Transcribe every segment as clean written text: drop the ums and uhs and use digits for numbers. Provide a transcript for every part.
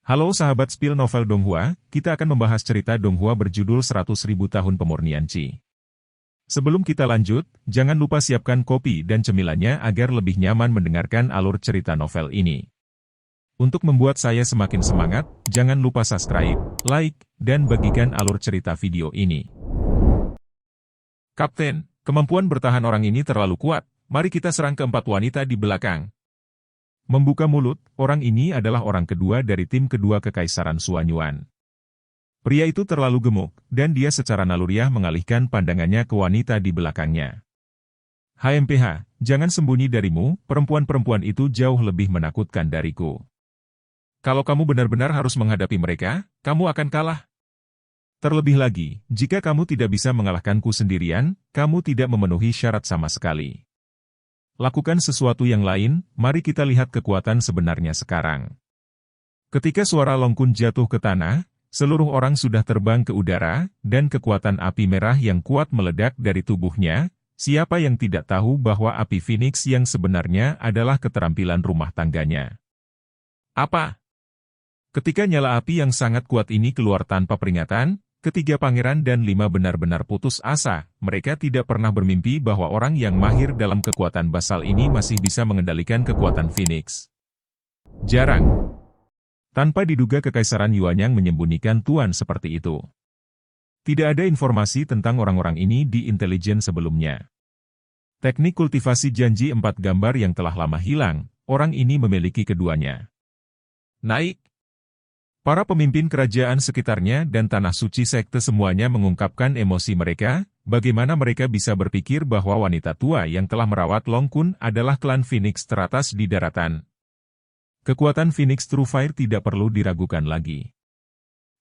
Halo sahabat spill novel Donghua, kita akan membahas cerita Donghua berjudul 100.000 tahun pemurnian Qi. Sebelum kita lanjut, jangan lupa siapkan kopi dan cemilannya agar lebih nyaman mendengarkan alur cerita novel ini. Untuk membuat saya semakin semangat, jangan lupa subscribe, like, dan bagikan alur cerita video ini. Kapten, kemampuan bertahan orang ini terlalu kuat, mari kita serang keempat wanita di belakang. Membuka mulut, orang ini adalah orang kedua dari tim kedua Kekaisaran Suanyuan. Pria itu terlalu gemuk, dan dia secara naluriah mengalihkan pandangannya ke wanita di belakangnya. HMPH, jangan sembunyi darimu, perempuan-perempuan itu jauh lebih menakutkan dariku. Kalau kamu benar-benar harus menghadapi mereka, kamu akan kalah. Terlebih lagi, jika kamu tidak bisa mengalahkanku sendirian, kamu tidak memenuhi syarat sama sekali. Lakukan sesuatu yang lain, mari kita lihat kekuatan sebenarnya sekarang. Ketika suara Long Kun jatuh ke tanah, seluruh orang sudah terbang ke udara, dan kekuatan api merah yang kuat meledak dari tubuhnya. Siapa yang tidak tahu bahwa api Phoenix yang sebenarnya adalah keterampilan rumah tangganya? Apa? Ketika nyala api yang sangat kuat ini keluar tanpa peringatan, ketiga pangeran dan lima benar-benar putus asa. Mereka tidak pernah bermimpi bahwa orang yang mahir dalam kekuatan basal ini masih bisa mengendalikan kekuatan Phoenix. Jarang. Tanpa diduga Kekaisaran Yuanyang menyembunyikan tuan seperti itu. Tidak ada informasi tentang orang-orang ini di intelijen sebelumnya. Teknik kultivasi janji 4 gambar yang telah lama hilang, orang ini memiliki keduanya. Naik. Para pemimpin kerajaan sekitarnya dan tanah suci sekte semuanya mengungkapkan emosi mereka, bagaimana mereka bisa berpikir bahwa wanita tua yang telah merawat Long Kun adalah klan Phoenix teratas di daratan. Kekuatan Phoenix True Fire tidak perlu diragukan lagi.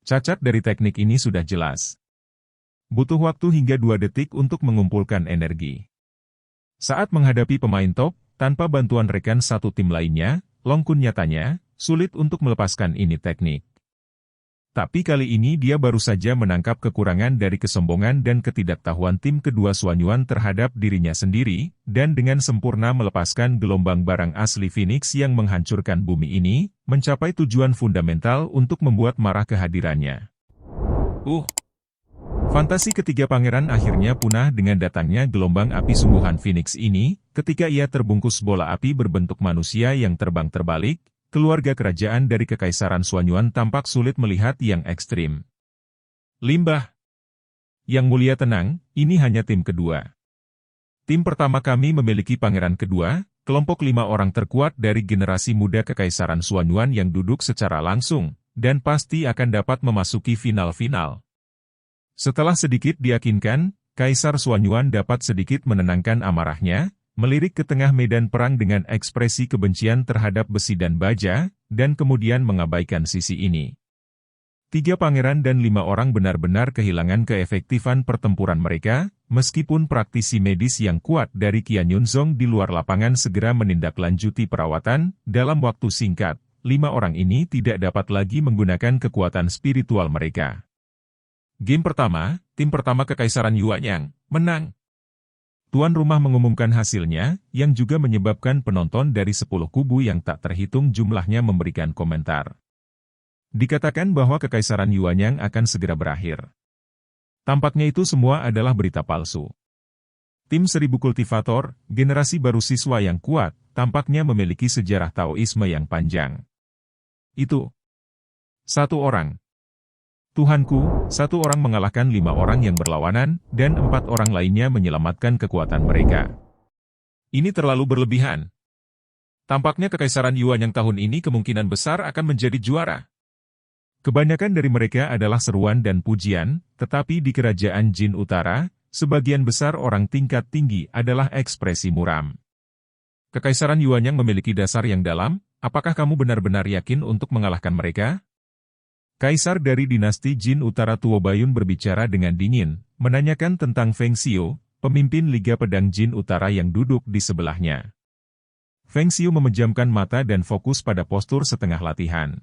Cacat dari teknik ini sudah jelas. Butuh waktu hingga 2 detik untuk mengumpulkan energi. Saat menghadapi pemain top, tanpa bantuan rekan satu tim lainnya, Long Kun nyatanya sulit untuk melepaskan ini teknik. Tapi kali ini dia baru saja menangkap kekurangan dari kesombongan dan ketidaktahuan tim kedua Suanyuan terhadap dirinya sendiri, dan dengan sempurna melepaskan gelombang barang asli Phoenix yang menghancurkan bumi ini, mencapai tujuan fundamental untuk membuat marah kehadirannya. Fantasi ketiga pangeran akhirnya punah dengan datangnya gelombang api sungguhan Phoenix ini, ketika ia terbungkus bola api berbentuk manusia yang terbang terbalik. Keluarga kerajaan dari Kekaisaran Suanyuan tampak sulit melihat yang ekstrim. Limbah. Yang mulia tenang, ini hanya tim kedua. Tim pertama kami memiliki pangeran kedua, kelompok 5 orang terkuat dari generasi muda Kekaisaran Suanyuan yang duduk secara langsung, dan pasti akan dapat memasuki final-final. Setelah sedikit diyakinkan, Kaisar Suanyuan dapat sedikit menenangkan amarahnya, melirik ke tengah medan perang dengan ekspresi kebencian terhadap besi dan baja, dan kemudian mengabaikan sisi ini. 3 pangeran dan 5 orang benar-benar kehilangan keefektifan pertempuran mereka, meskipun praktisi medis yang kuat dari Qian Yunzong di luar lapangan segera menindaklanjuti perawatan, dalam waktu singkat, 5 orang ini tidak dapat lagi menggunakan kekuatan spiritual mereka. Game pertama, tim pertama Kekaisaran Yuanyang, menang. Tuan rumah mengumumkan hasilnya, yang juga menyebabkan penonton dari 10 kubu yang tak terhitung jumlahnya memberikan komentar. Dikatakan bahwa Kekaisaran Yuanyang akan segera berakhir. Tampaknya itu semua adalah berita palsu. Tim 1000 kultivator, generasi baru siswa yang kuat, tampaknya memiliki sejarah Taoisme yang panjang. Itu 1 orang. Tuhanku, 1 orang mengalahkan 5 orang yang berlawanan, dan 4 orang lainnya menyelamatkan kekuatan mereka. Ini terlalu berlebihan. Tampaknya Kekaisaran Yuanyang tahun ini kemungkinan besar akan menjadi juara. Kebanyakan dari mereka adalah seruan dan pujian, tetapi di Kerajaan Jin Utara, sebagian besar orang tingkat tinggi adalah ekspresi muram. Kekaisaran Yuanyang memiliki dasar yang dalam, apakah kamu benar-benar yakin untuk mengalahkan mereka? Kaisar dari dinasti Jin Utara Tuo Bayun berbicara dengan dingin, menanyakan tentang Feng Xiu, pemimpin Liga Pedang Jin Utara yang duduk di sebelahnya. Feng Xiu memejamkan mata dan fokus pada postur setengah latihan.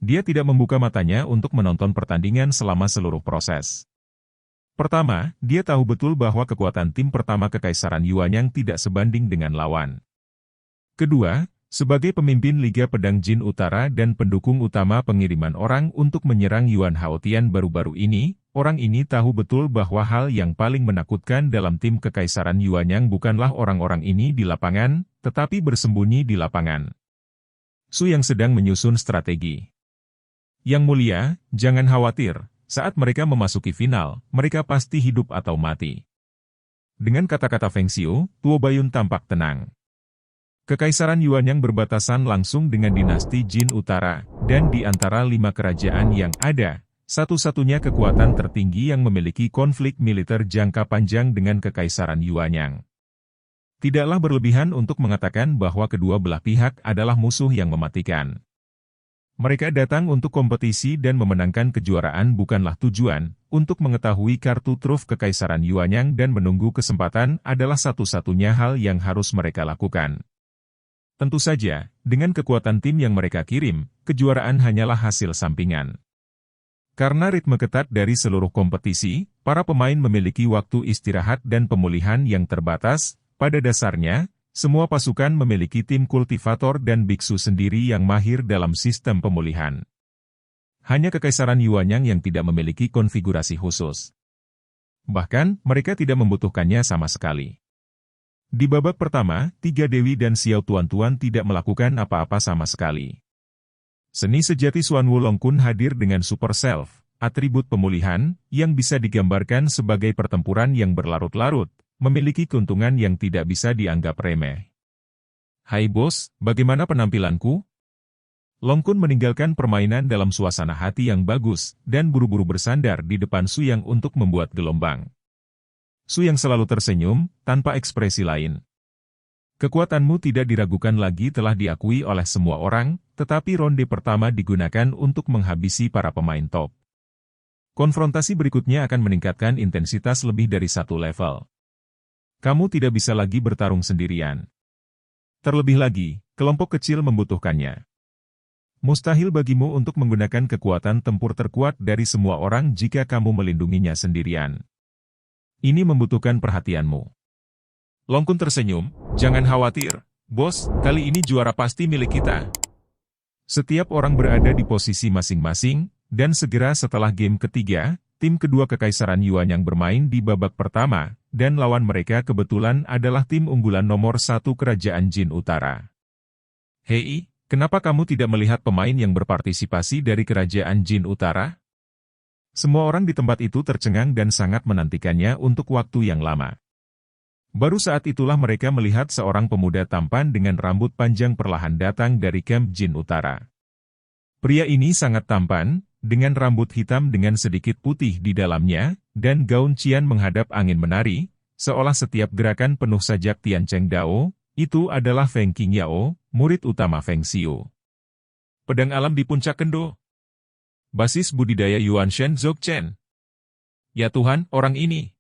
Dia tidak membuka matanya untuk menonton pertandingan selama seluruh proses. Pertama, dia tahu betul bahwa kekuatan tim pertama Kekaisaran Yuanyang tidak sebanding dengan lawan. Kedua, Sebagai pemimpin Liga Pedang Jin Utara dan pendukung utama pengiriman orang untuk menyerang Yuan Haotian baru-baru ini, orang ini tahu betul bahwa hal yang paling menakutkan dalam tim Kekaisaran Yuanyang bukanlah orang-orang ini di lapangan, tetapi bersembunyi di lapangan. Su yang sedang menyusun strategi. Yang mulia, jangan khawatir, saat mereka memasuki final, mereka pasti hidup atau mati. Dengan kata-kata Feng Xiu, Tuo Bayun tampak tenang. Kekaisaran Yuanyang berbatasan langsung dengan dinasti Jin Utara, dan di antara 5 kerajaan yang ada, satu-satunya kekuatan tertinggi yang memiliki konflik militer jangka panjang dengan Kekaisaran Yuanyang. Tidaklah berlebihan untuk mengatakan bahwa kedua belah pihak adalah musuh yang mematikan. Mereka datang untuk kompetisi dan memenangkan kejuaraan bukanlah tujuan, untuk mengetahui kartu truf Kekaisaran Yuanyang dan menunggu kesempatan adalah satu-satunya hal yang harus mereka lakukan. Tentu saja, dengan kekuatan tim yang mereka kirim, kejuaraan hanyalah hasil sampingan. Karena ritme ketat dari seluruh kompetisi, para pemain memiliki waktu istirahat dan pemulihan yang terbatas. Pada dasarnya, semua pasukan memiliki tim kultivator dan biksu sendiri yang mahir dalam sistem pemulihan. Hanya Kekaisaran Yuanyang yang tidak memiliki konfigurasi khusus. Bahkan, mereka tidak membutuhkannya sama sekali. Di babak pertama, 3 Dewi dan Xiao Tuan-Tuan tidak melakukan apa-apa sama sekali. Seni sejati Xuan Wulongkun hadir dengan Super Self, atribut pemulihan, yang bisa digambarkan sebagai pertempuran yang berlarut-larut, memiliki keuntungan yang tidak bisa dianggap remeh. Hai bos, bagaimana penampilanku? Longkun meninggalkan permainan dalam suasana hati yang bagus, dan buru-buru bersandar di depan Su Yang untuk membuat gelombang. Su Yang selalu tersenyum, tanpa ekspresi lain. Kekuatanmu tidak diragukan lagi telah diakui oleh semua orang, tetapi ronde pertama digunakan untuk menghabisi para pemain top. Konfrontasi berikutnya akan meningkatkan intensitas lebih dari 1 level. Kamu tidak bisa lagi bertarung sendirian. Terlebih lagi, kelompok kecil membutuhkannya. Mustahil bagimu untuk menggunakan kekuatan tempur terkuat dari semua orang jika kamu melindunginya sendirian. Ini membutuhkan perhatianmu. Longkun tersenyum, jangan khawatir, bos, kali ini juara pasti milik kita. Setiap orang berada di posisi masing-masing, dan segera setelah game ketiga, tim kedua Kekaisaran Yuanyang bermain di babak pertama, dan lawan mereka kebetulan adalah tim unggulan nomor 1 Kerajaan Jin Utara. Hei, kenapa kamu tidak melihat pemain yang berpartisipasi dari Kerajaan Jin Utara? Semua orang di tempat itu tercengang dan sangat menantikannya untuk waktu yang lama. Baru saat itulah mereka melihat seorang pemuda tampan dengan rambut panjang perlahan datang dari kamp Jin Utara. Pria ini sangat tampan, dengan rambut hitam dengan sedikit putih di dalamnya, dan gaun cian menghadap angin menari, seolah setiap gerakan penuh sajak Tian Cheng Dao, itu adalah Feng Qingyao, murid utama Feng Xiu. Pedang alam di puncak kendo. Basis budidaya Yuan Shen Dzogchen. Ya Tuhan, orang ini.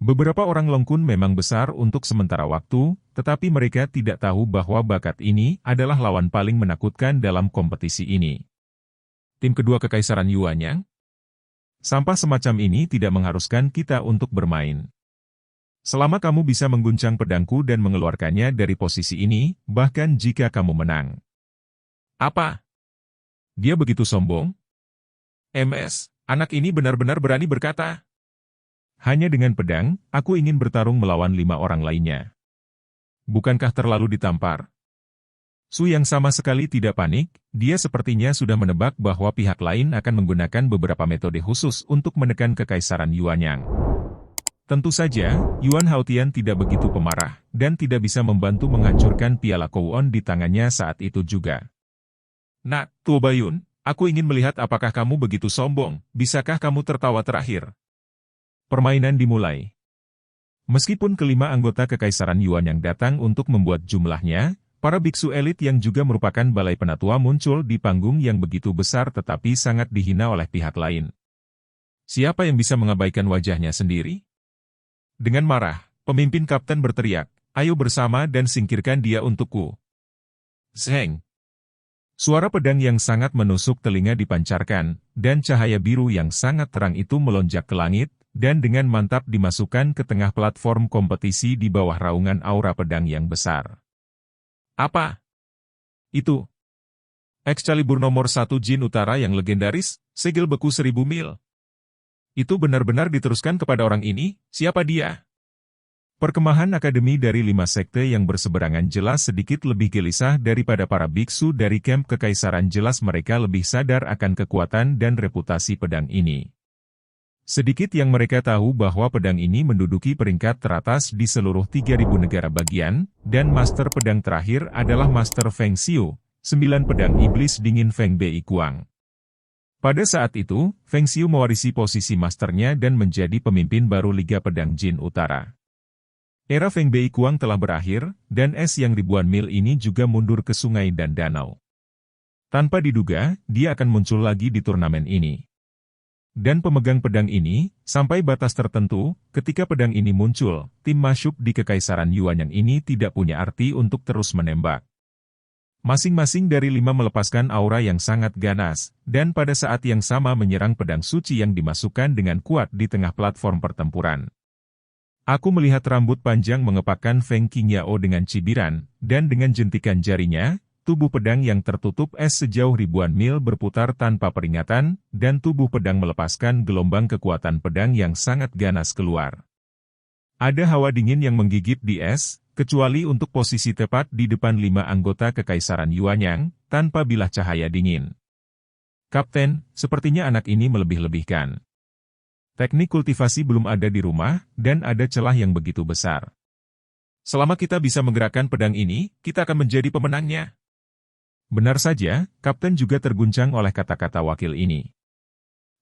Beberapa orang Longkun memang besar untuk sementara waktu, tetapi mereka tidak tahu bahwa bakat ini adalah lawan paling menakutkan dalam kompetisi ini. Tim kedua Kekaisaran Yuanyang? Sampah semacam ini tidak mengharuskan kita untuk bermain. Selama kamu bisa mengguncang pedangku dan mengeluarkannya dari posisi ini, bahkan jika kamu menang. Apa? Dia begitu sombong? Anak ini benar-benar berani berkata. Hanya dengan pedang, aku ingin bertarung melawan 5 orang lainnya. Bukankah terlalu ditampar? Su yang sama sekali tidak panik, dia sepertinya sudah menebak bahwa pihak lain akan menggunakan beberapa metode khusus untuk menekan Kekaisaran Yuanyang. Tentu saja, Yuan Haotian tidak begitu pemarah, dan tidak bisa membantu menghancurkan piala Kouon di tangannya saat itu juga. Nak, Tuo Bayun, aku ingin melihat apakah kamu begitu sombong, bisakah kamu tertawa terakhir? Permainan dimulai. Meskipun kelima anggota Kekaisaran Yuanyang datang untuk membuat jumlahnya, para biksu elit yang juga merupakan balai penatua muncul di panggung yang begitu besar tetapi sangat dihina oleh pihak lain. Siapa yang bisa mengabaikan wajahnya sendiri? Dengan marah, pemimpin kapten berteriak, ayo bersama dan singkirkan dia untukku. Zheng. Suara pedang yang sangat menusuk telinga dipancarkan, dan cahaya biru yang sangat terang itu melonjak ke langit, dan dengan mantap dimasukkan ke tengah platform kompetisi di bawah raungan aura pedang yang besar. Apa? Itu Excalibur nomor 1 Jin Utara yang legendaris, segel beku 1000 mil. Itu benar-benar diteruskan kepada orang ini, siapa dia? Perkemahan akademi dari 5 sekte yang berseberangan jelas sedikit lebih gelisah daripada para biksu dari kamp kekaisaran. Jelas mereka lebih sadar akan kekuatan dan reputasi pedang ini. Sedikit yang mereka tahu bahwa pedang ini menduduki peringkat teratas di seluruh 3000 negara bagian, dan master pedang terakhir adalah Master Feng Xiu, 9 pedang iblis dingin Feng Bei Kuang. Pada saat itu, Feng Xiu mewarisi posisi masternya dan menjadi pemimpin baru Liga Pedang Jin Utara. Era Feng Bei Kuang telah berakhir, dan es yang ribuan mil ini juga mundur ke sungai dan danau. Tanpa diduga, dia akan muncul lagi di turnamen ini. Dan pemegang pedang ini, sampai batas tertentu, ketika pedang ini muncul, tim masyuk di Kekaisaran Yuanyang ini tidak punya arti untuk terus menembak. Masing-masing dari 5 melepaskan aura yang sangat ganas, dan pada saat yang sama menyerang pedang suci yang dimasukkan dengan kuat di tengah platform pertempuran. Aku melihat rambut panjang mengepakkan Feng Qingyao dengan cibiran, dan dengan jentikan jarinya, tubuh pedang yang tertutup es sejauh ribuan mil berputar tanpa peringatan, dan tubuh pedang melepaskan gelombang kekuatan pedang yang sangat ganas keluar. Ada hawa dingin yang menggigit di es, kecuali untuk posisi tepat di depan 5 anggota Kekaisaran Yuanyang, tanpa bilah cahaya dingin. Kapten, sepertinya anak ini melebih-lebihkan. Teknik kultivasi belum ada di rumah, dan ada celah yang begitu besar. Selama kita bisa menggerakkan pedang ini, kita akan menjadi pemenangnya. Benar saja, Kapten juga terguncang oleh kata-kata wakil ini.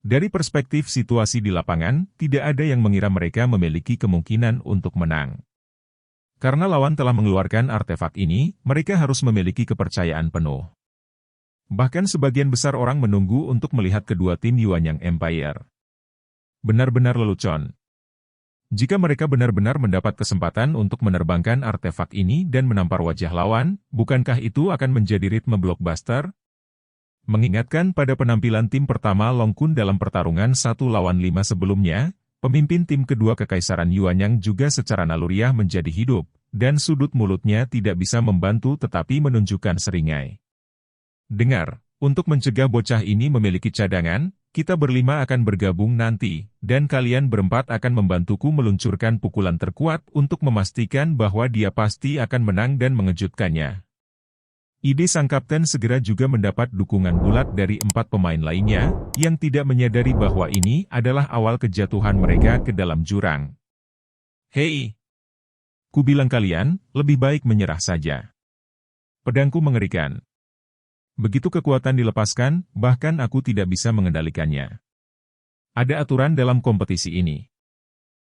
Dari perspektif situasi di lapangan, tidak ada yang mengira mereka memiliki kemungkinan untuk menang. Karena lawan telah mengeluarkan artefak ini, mereka harus memiliki kepercayaan penuh. Bahkan sebagian besar orang menunggu untuk melihat kedua tim Yuanyang Empire. Benar-benar lelucon. Jika mereka benar-benar mendapat kesempatan untuk menerbangkan artefak ini dan menampar wajah lawan, bukankah itu akan menjadi ritme blockbuster? Mengingatkan pada penampilan tim pertama Long Kun dalam pertarungan 1 lawan 5 sebelumnya, pemimpin tim kedua Kekaisaran Yuanyang juga secara naluriah menjadi hidup, dan sudut mulutnya tidak bisa membantu tetapi menunjukkan seringai. Dengar, untuk mencegah bocah ini memiliki cadangan, kita berlima akan bergabung nanti, dan kalian berempat akan membantuku meluncurkan pukulan terkuat untuk memastikan bahwa dia pasti akan menang dan mengejutkannya. Ide sang kapten segera juga mendapat dukungan bulat dari 4 pemain lainnya, yang tidak menyadari bahwa ini adalah awal kejatuhan mereka ke dalam jurang. Hei! Kubilang kalian, lebih baik menyerah saja. Pedangku mengerikan. Begitu kekuatan dilepaskan, bahkan aku tidak bisa mengendalikannya. Ada aturan dalam kompetisi ini.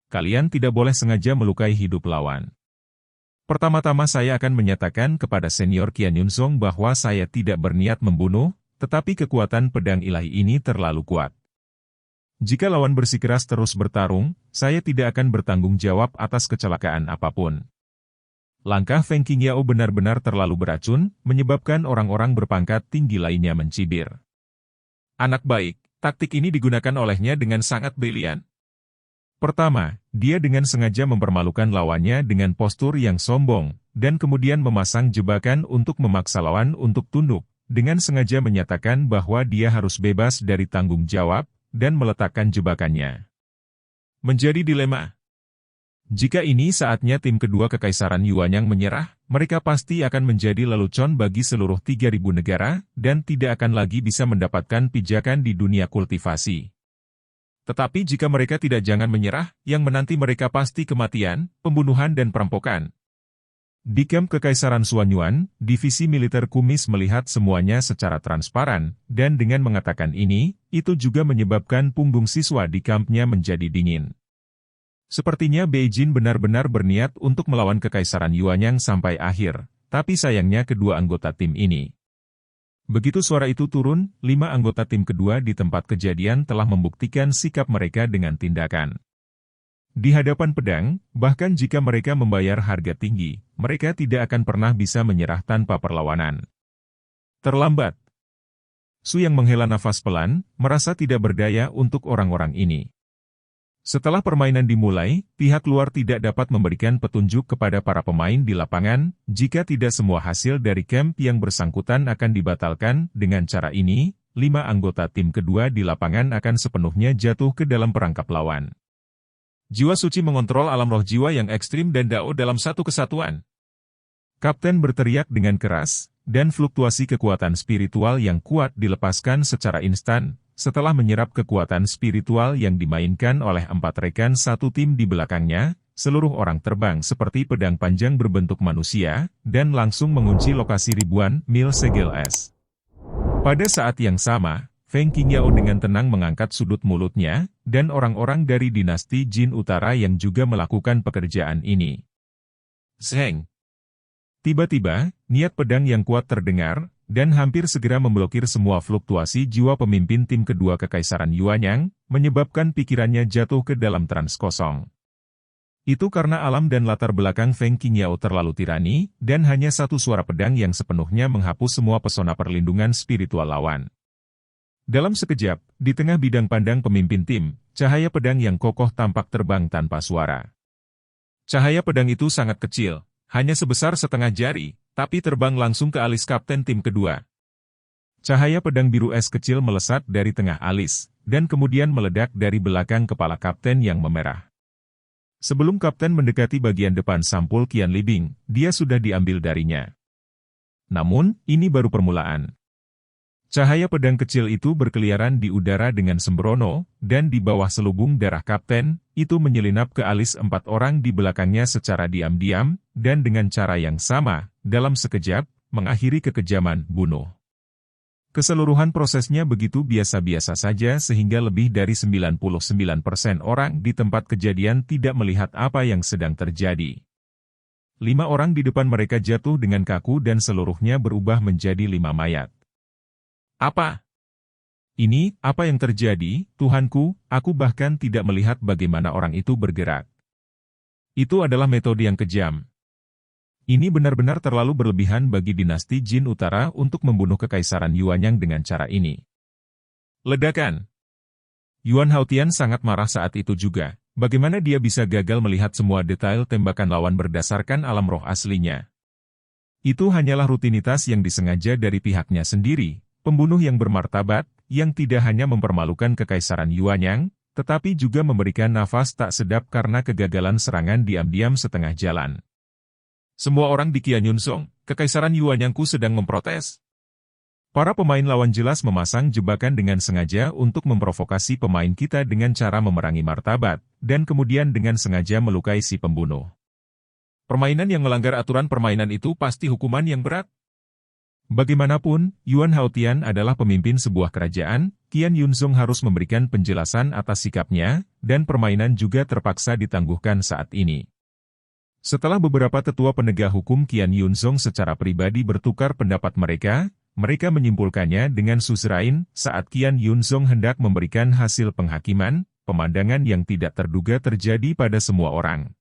Kalian tidak boleh sengaja melukai hidup lawan. Pertama-tama saya akan menyatakan kepada senior Qian Yunzong bahwa saya tidak berniat membunuh, tetapi kekuatan pedang ilahi ini terlalu kuat. Jika lawan bersikeras terus bertarung, saya tidak akan bertanggung jawab atas kecelakaan apapun. Langkah Feng Qingyao benar-benar terlalu beracun, menyebabkan orang-orang berpangkat tinggi lainnya mencibir. Anak baik, taktik ini digunakan olehnya dengan sangat brilian. Pertama, dia dengan sengaja mempermalukan lawannya dengan postur yang sombong, dan kemudian memasang jebakan untuk memaksa lawan untuk tunduk, dengan sengaja menyatakan bahwa dia harus bebas dari tanggung jawab, dan meletakkan jebakannya. Menjadi dilema. Jika ini saatnya tim kedua Kekaisaran Yuanyang menyerah, mereka pasti akan menjadi lelucon bagi seluruh 3000 negara, dan tidak akan lagi bisa mendapatkan pijakan di dunia kultivasi. Tetapi jika mereka tidak jangan menyerah, yang menanti mereka pasti kematian, pembunuhan dan perampokan. Di kamp Kekaisaran Xuanyuan, divisi militer kumis melihat semuanya secara transparan, dan dengan mengatakan ini, itu juga menyebabkan punggung siswa di kampnya menjadi dingin. Sepertinya Beijing benar-benar berniat untuk melawan Kekaisaran Yuanyang sampai akhir, tapi sayangnya kedua anggota tim ini. Begitu suara itu turun, 5 anggota tim kedua di tempat kejadian telah membuktikan sikap mereka dengan tindakan. Di hadapan pedang, bahkan jika mereka membayar harga tinggi, mereka tidak akan pernah bisa menyerah tanpa perlawanan. Terlambat. Su yang menghela nafas pelan, merasa tidak berdaya untuk orang-orang ini. Setelah permainan dimulai, pihak luar tidak dapat memberikan petunjuk kepada para pemain di lapangan, jika tidak semua hasil dari camp yang bersangkutan akan dibatalkan. Dengan cara ini, 5 anggota tim kedua di lapangan akan sepenuhnya jatuh ke dalam perangkap lawan. Jiwa suci mengontrol alam roh jiwa yang ekstrim dan dao dalam satu kesatuan. Kapten berteriak dengan keras, dan fluktuasi kekuatan spiritual yang kuat dilepaskan secara instan. Setelah menyerap kekuatan spiritual yang dimainkan oleh 4 rekan satu tim di belakangnya, seluruh orang terbang seperti pedang panjang berbentuk manusia, dan langsung mengunci lokasi ribuan mil segel es. Pada saat yang sama, Feng Qingyao dengan tenang mengangkat sudut mulutnya, dan orang-orang dari dinasti Jin Utara yang juga melakukan pekerjaan ini. Zheng. Tiba-tiba, niat pedang yang kuat terdengar, dan hampir segera memblokir semua fluktuasi jiwa pemimpin tim kedua Kekaisaran Yuanyang, menyebabkan pikirannya jatuh ke dalam trans kosong. Itu karena alam dan latar belakang Feng Qingyao terlalu tirani, dan hanya satu suara pedang yang sepenuhnya menghapus semua pesona perlindungan spiritual lawan. Dalam sekejap, di tengah bidang pandang pemimpin tim, cahaya pedang yang kokoh tampak terbang tanpa suara. Cahaya pedang itu sangat kecil, hanya sebesar setengah jari, tapi terbang langsung ke alis kapten tim kedua. Cahaya pedang biru es kecil melesat dari tengah alis, dan kemudian meledak dari belakang kepala kapten yang memerah. Sebelum kapten mendekati bagian depan sampul Qian Libing, dia sudah diambil darinya. Namun, ini baru permulaan. Cahaya pedang kecil itu berkeliaran di udara dengan sembrono, dan di bawah selubung darah kapten, itu menyelinap ke alis 4 orang di belakangnya secara diam-diam, dan dengan cara yang sama, dalam sekejap, mengakhiri kekejaman bunuh. Keseluruhan prosesnya begitu biasa-biasa saja sehingga lebih dari 99% orang di tempat kejadian tidak melihat apa yang sedang terjadi. 5 orang di depan mereka jatuh dengan kaku dan seluruhnya berubah menjadi 5 mayat. Apa? Ini, apa yang terjadi, Tuhanku, aku bahkan tidak melihat bagaimana orang itu bergerak. Itu adalah metode yang kejam. Ini benar-benar terlalu berlebihan bagi dinasti Jin Utara untuk membunuh Kekaisaran Yuanyang dengan cara ini. Ledakan. Yuan Haotian sangat marah saat itu juga. Bagaimana dia bisa gagal melihat semua detail tembakan lawan berdasarkan alam roh aslinya? Itu hanyalah rutinitas yang disengaja dari pihaknya sendiri, pembunuh yang bermartabat, yang tidak hanya mempermalukan Kekaisaran Yuanyang, tetapi juga memberikan nafas tak sedap karena kegagalan serangan diam-diam setengah jalan. Semua orang di Qianyunsong, Kekaisaran Yuanyangku sedang memprotes. Para pemain lawan jelas memasang jebakan dengan sengaja untuk memprovokasi pemain kita dengan cara memerangi martabat, dan kemudian dengan sengaja melukai si pembunuh. Permainan yang melanggar aturan permainan itu pasti hukuman yang berat. Bagaimanapun, Yuan Haotian adalah pemimpin sebuah kerajaan, Qianyunsong harus memberikan penjelasan atas sikapnya, dan permainan juga terpaksa ditangguhkan saat ini. Setelah beberapa tetua penegak hukum Qianyunsong secara pribadi bertukar pendapat mereka menyimpulkannya dengan suzerain saat Qianyunsong hendak memberikan hasil penghakiman, pemandangan yang tidak terduga terjadi pada semua orang.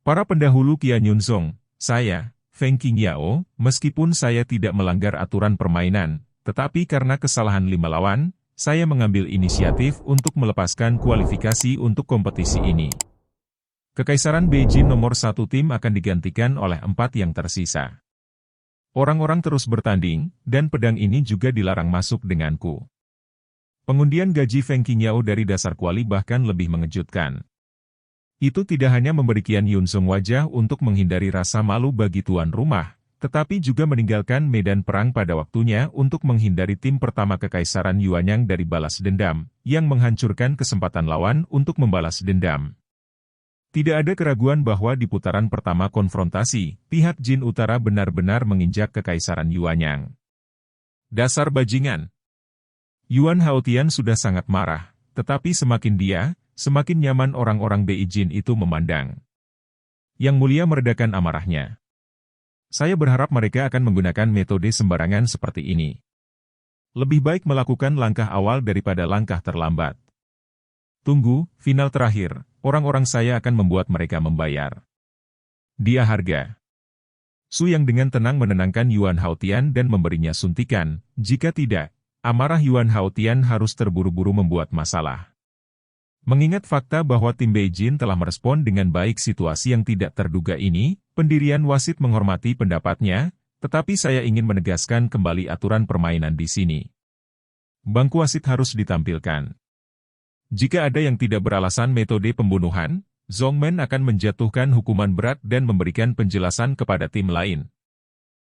Para pendahulu Qianyunsong, saya, Feng Qingyao, meskipun saya tidak melanggar aturan permainan, tetapi karena kesalahan 5 lawan, saya mengambil inisiatif untuk melepaskan kualifikasi untuk kompetisi ini. Kekaisaran Beijing nomor 1 tim akan digantikan oleh 4 yang tersisa. Orang-orang terus bertanding, dan pedang ini juga dilarang masuk denganku. Pengundian gaji Feng Qingyao dari dasar kuali bahkan lebih mengejutkan. Itu tidak hanya memberi Qianyunsong wajah untuk menghindari rasa malu bagi tuan rumah, tetapi juga meninggalkan medan perang pada waktunya untuk menghindari tim pertama Kekaisaran Yuanyang dari balas dendam, yang menghancurkan kesempatan lawan untuk membalas dendam. Tidak ada keraguan bahwa di putaran pertama konfrontasi, pihak Jin Utara benar-benar menginjak Kekaisaran Yuanyang. Dasar bajingan. Yuan Haotian sudah sangat marah, tetapi semakin nyaman orang-orang Beijing itu memandang. Yang Mulia meredakan amarahnya. Saya berharap mereka akan menggunakan metode sembarangan seperti ini. Lebih baik melakukan langkah awal daripada langkah terlambat. Tunggu, final terakhir, orang-orang saya akan membuat mereka membayar. Dia harga. Su yang dengan tenang menenangkan Yuan Haotian dan memberinya suntikan, jika tidak, amarah Yuan Haotian harus terburu-buru membuat masalah. Mengingat fakta bahwa tim Beijing telah merespon dengan baik situasi yang tidak terduga ini, pendirian wasit menghormati pendapatnya, tetapi saya ingin menegaskan kembali aturan permainan di sini. Bangku wasit harus ditampilkan. Jika ada yang tidak beralasan metode pembunuhan, Zhongmen akan menjatuhkan hukuman berat dan memberikan penjelasan kepada tim lain.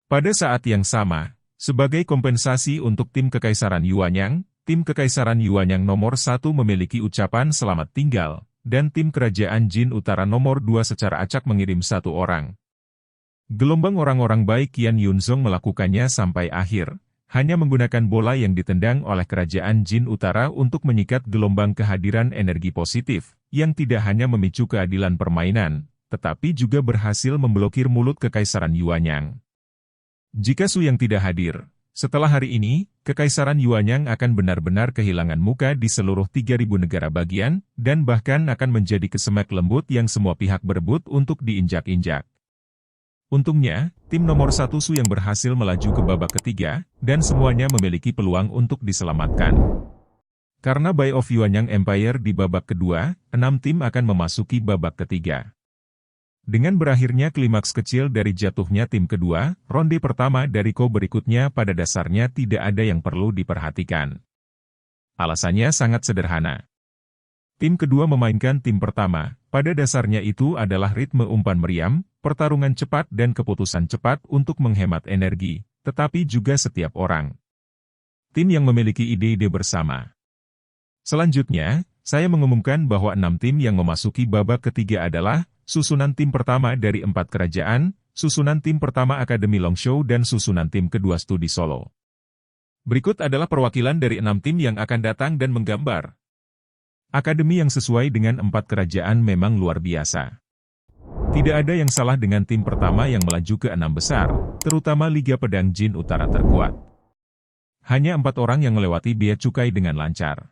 Pada saat yang sama, sebagai kompensasi untuk tim Kekaisaran Yuanyang, tim Kekaisaran Yuanyang nomor 1 memiliki ucapan selamat tinggal, dan tim Kerajaan Jin Utara nomor 2 secara acak mengirim 1 orang. Gelombang orang-orang baik Qian Yunzong melakukannya sampai akhir, hanya menggunakan bola yang ditendang oleh Kerajaan Jin Utara untuk menyikat gelombang kehadiran energi positif, yang tidak hanya memicu keadilan permainan, tetapi juga berhasil memblokir mulut Kekaisaran Yuanyang. Jika Su yang tidak hadir, setelah hari ini, Kekaisaran Yuanyang akan benar-benar kehilangan muka di seluruh 3.000 negara bagian, dan bahkan akan menjadi kesemek lembut yang semua pihak berebut untuk diinjak-injak. Untungnya, tim nomor 1 Su yang berhasil melaju ke babak ketiga, dan semuanya memiliki peluang untuk diselamatkan. Karena Bay of Yuanyang Empire di babak kedua, 6 tim akan memasuki babak ketiga. Dengan berakhirnya klimaks kecil dari jatuhnya tim kedua, ronde pertama dari Ko berikutnya pada dasarnya tidak ada yang perlu diperhatikan. Alasannya sangat sederhana. Tim kedua memainkan tim pertama, pada dasarnya itu adalah ritme umpan meriam, pertarungan cepat dan keputusan cepat untuk menghemat energi, tetapi juga setiap orang. Tim yang memiliki ide-ide bersama. Selanjutnya, saya mengumumkan bahwa 6 tim yang memasuki babak ketiga adalah susunan tim pertama dari 4 kerajaan, susunan tim pertama Akademi Longshou dan susunan tim kedua Studi Solo. Berikut adalah perwakilan dari 6 tim yang akan datang dan menggambar. Akademi yang sesuai dengan 4 kerajaan memang luar biasa. Tidak ada yang salah dengan tim pertama yang melaju ke 6 besar, terutama Liga Pedang Jin Utara terkuat. Hanya 4 orang yang melewati bea cukai dengan lancar.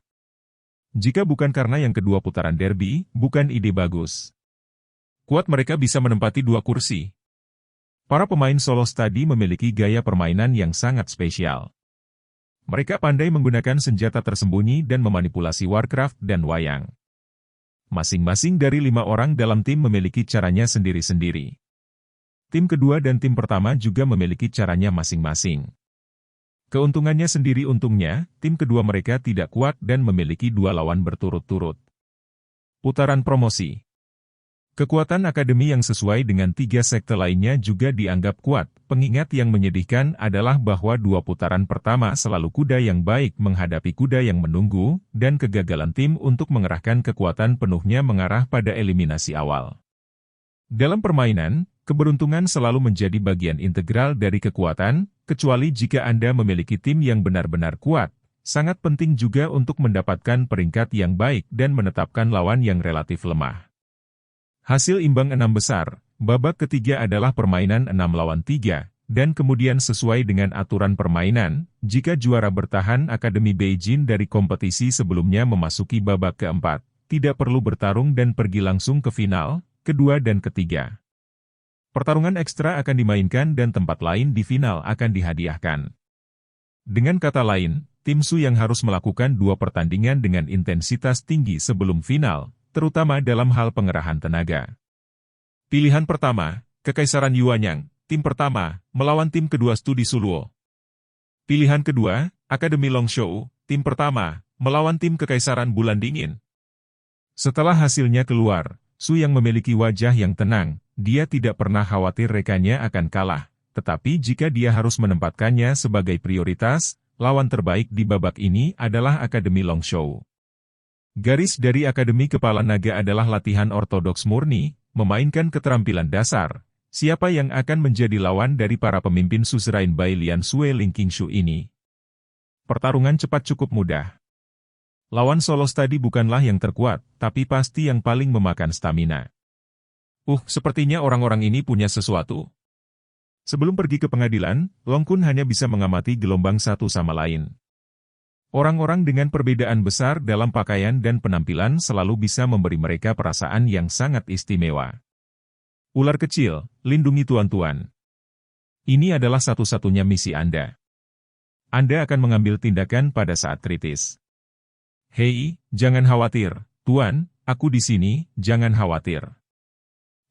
Jika bukan karena yang kedua putaran derby, bukan ide bagus. Kuat mereka bisa menempati 2 kursi. Para pemain Solo Study memiliki gaya permainan yang sangat spesial. Mereka pandai menggunakan senjata tersembunyi dan memanipulasi Warcraft dan Wayang. Masing-masing dari 5 orang dalam tim memiliki caranya sendiri-sendiri. Tim kedua dan tim pertama juga memiliki caranya masing-masing. Keuntungannya sendiri untungnya, tim kedua mereka tidak kuat dan memiliki 2 lawan berturut-turut. Putaran promosi. Kekuatan akademi yang sesuai dengan 3 sekte lainnya juga dianggap kuat. Pengingat yang menyedihkan adalah bahwa 2 putaran pertama selalu kuda yang baik menghadapi kuda yang menunggu, dan kegagalan tim untuk mengerahkan kekuatan penuhnya mengarah pada eliminasi awal. Dalam permainan, keberuntungan selalu menjadi bagian integral dari kekuatan, kecuali jika Anda memiliki tim yang benar-benar kuat. Sangat penting juga untuk mendapatkan peringkat yang baik dan menetapkan lawan yang relatif lemah. Hasil imbang 6 besar, babak ketiga adalah permainan 6 lawan 3, dan kemudian sesuai dengan aturan permainan, jika juara bertahan Akademi Beijing dari kompetisi sebelumnya memasuki babak keempat, tidak perlu bertarung dan pergi langsung ke final, kedua dan ketiga. Pertarungan ekstra akan dimainkan dan tempat lain di final akan dihadiahkan. Dengan kata lain, tim Su yang harus melakukan 2 pertandingan dengan intensitas tinggi sebelum final, terutama dalam hal pengerahan tenaga. Pilihan pertama, Kekaisaran Yuanyang, tim pertama, melawan tim kedua Studi Suluo. Pilihan kedua, Akademi Longshou, tim pertama, melawan tim Kekaisaran Bulan Dingin. Setelah hasilnya keluar, Su yang memiliki wajah yang tenang, dia tidak pernah khawatir rekannya akan kalah, tetapi jika dia harus menempatkannya sebagai prioritas, lawan terbaik di babak ini adalah Akademi Longshou. Garis dari Akademi Kepala Naga adalah latihan ortodoks murni, memainkan keterampilan dasar. Siapa yang akan menjadi lawan dari para pemimpin suzerain Bai Lian Sui Ling Qingshu ini? Pertarungan cepat cukup mudah. Lawan Solo Study bukanlah yang terkuat, tapi pasti yang paling memakan stamina. Sepertinya orang-orang ini punya sesuatu. Sebelum pergi ke pengadilan, Long Kun hanya bisa mengamati gelombang satu sama lain. Orang-orang dengan perbedaan besar dalam pakaian dan penampilan selalu bisa memberi mereka perasaan yang sangat istimewa. Ular kecil, lindungi tuan-tuan. Ini adalah satu-satunya misi Anda. Anda akan mengambil tindakan pada saat kritis. Hei, jangan khawatir, "Tuan, aku di sini, jangan khawatir."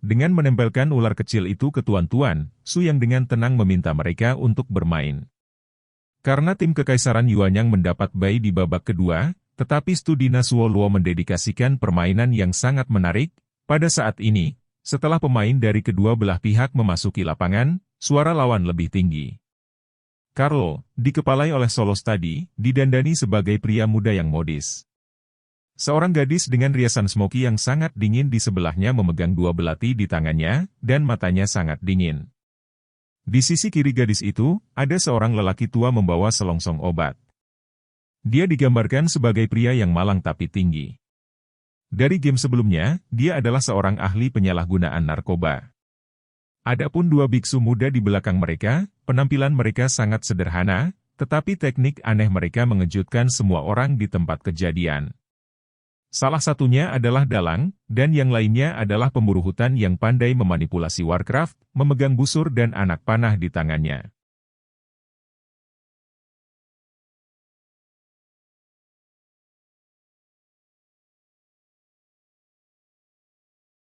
Dengan menempelkan ular kecil itu ke tuan-tuan, Su Yang dengan tenang meminta mereka untuk bermain. Karena tim Kekaisaran Yuanyang mendapat bye di babak kedua, tetapi studi Nasuo Luo mendedikasikan permainan yang sangat menarik. Pada saat ini, setelah pemain dari kedua belah pihak memasuki lapangan, suara lawan lebih tinggi. Carlo, dikepalai oleh Solos tadi, didandani sebagai pria muda yang modis. Seorang gadis dengan riasan smoky yang sangat dingin di sebelahnya memegang dua belati di tangannya, dan matanya sangat dingin. Di sisi kiri gadis itu, ada seorang lelaki tua membawa selongsong obat. Dia digambarkan sebagai pria yang malang tapi tinggi. Dari game sebelumnya, dia adalah seorang ahli penyalahgunaan narkoba. Adapun dua biksu muda di belakang mereka, penampilan mereka sangat sederhana, tetapi teknik aneh mereka mengejutkan semua orang di tempat kejadian. Salah satunya adalah dalang, dan yang lainnya adalah pemburu hutan yang pandai memanipulasi Warcraft, memegang busur dan anak panah di tangannya.